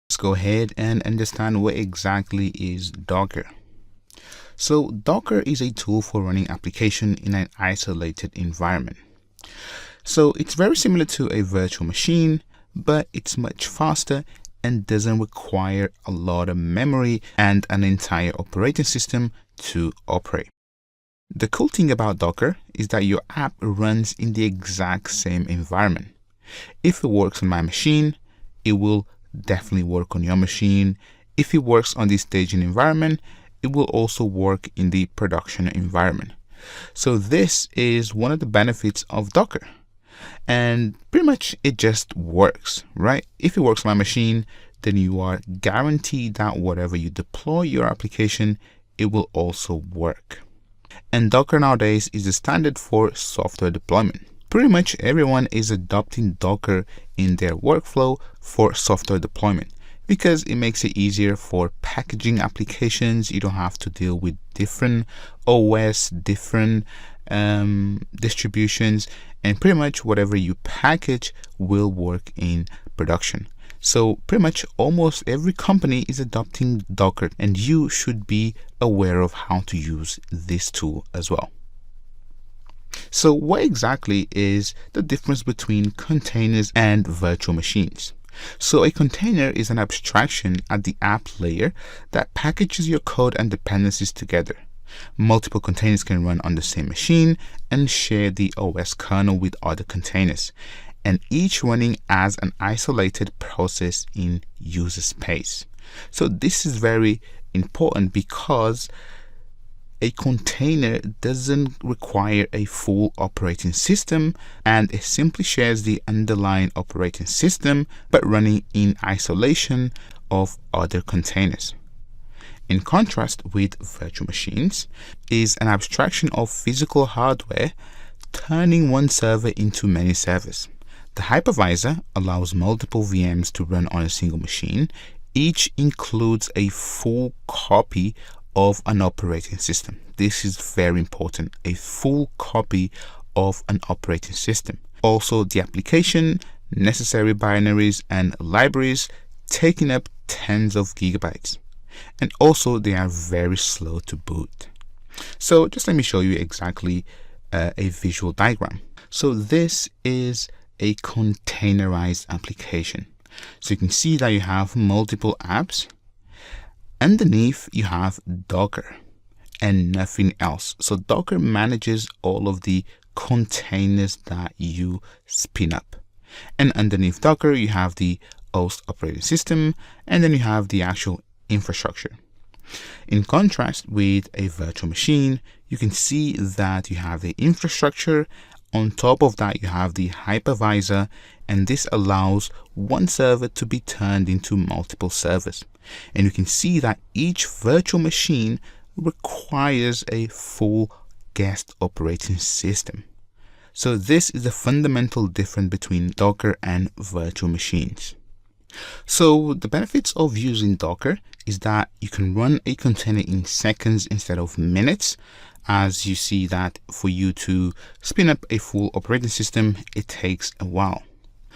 Let's go ahead and understand what exactly is Docker. So Docker is a tool for running application in an isolated environment. So it's very similar to a virtual machine, but it's much faster and doesn't require a lot of memory and an entire operating system to operate. The cool thing about Docker is that your app runs in the exact same environment. If it works on my machine, it will definitely work on your machine. If it works on the staging environment, it will also work in the production environment. So this is one of the benefits of Docker. And pretty much it just works, right? If it works on my machine, then you are guaranteed that whatever you deploy your application, it will also work. And Docker nowadays is the standard for software deployment. Pretty much everyone is adopting Docker in their workflow for software deployment because it makes it easier for packaging applications. You don't have to deal with different OS, different distributions, and pretty much whatever you package will work in production. So pretty much almost every company is adopting Docker, and you should be aware of how to use this tool as well. So what exactly is the difference between containers and virtual machines? So a container is an abstraction at the app layer that packages your code and dependencies together. Multiple containers can run on the same machine and share the OS kernel with other containers, and each running as an isolated process in user space. So this is very important because a container doesn't require a full operating system, and it simply shares the underlying operating system but running in isolation of other containers. In contrast with virtual machines, is an abstraction of physical hardware turning one server into many servers. The hypervisor allows multiple VMs to run on a single machine. Each includes a full copy of an operating system. This is very important, a full copy of an operating system. Also, the application, necessary binaries and libraries taking up tens of gigabytes. And also they are very slow to boot. So just let me show you exactly a visual diagram. So this is a containerized application. So you can see that you have multiple apps. Underneath you have Docker and nothing else. So Docker manages all of the containers that you spin up. And underneath Docker you have the host operating system, and then you have the actual infrastructure. In contrast with a virtual machine, you can see that you have the infrastructure. On top of that, you have the hypervisor, and this allows one server to be turned into multiple servers. And you can see that each virtual machine requires a full guest operating system. So this is the fundamental difference between Docker and virtual machines. So the benefits of using Docker is that you can run a container in seconds instead of minutes. As you see that for you to spin up a full operating system, it takes a while.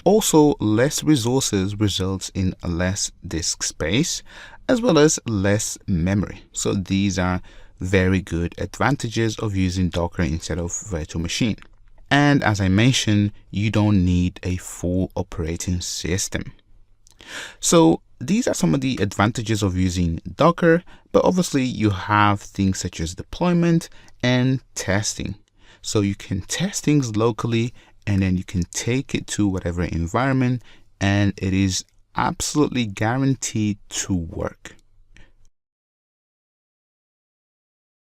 Also, less resources results in less disk space as well as less memory. So these are very good advantages of using Docker instead of virtual machine. And as I mentioned, you don't need a full operating system. So these are some of the advantages of using Docker, but obviously you have things such as deployment and testing. So you can test things locally and then you can take it to whatever environment, and it is absolutely guaranteed to work.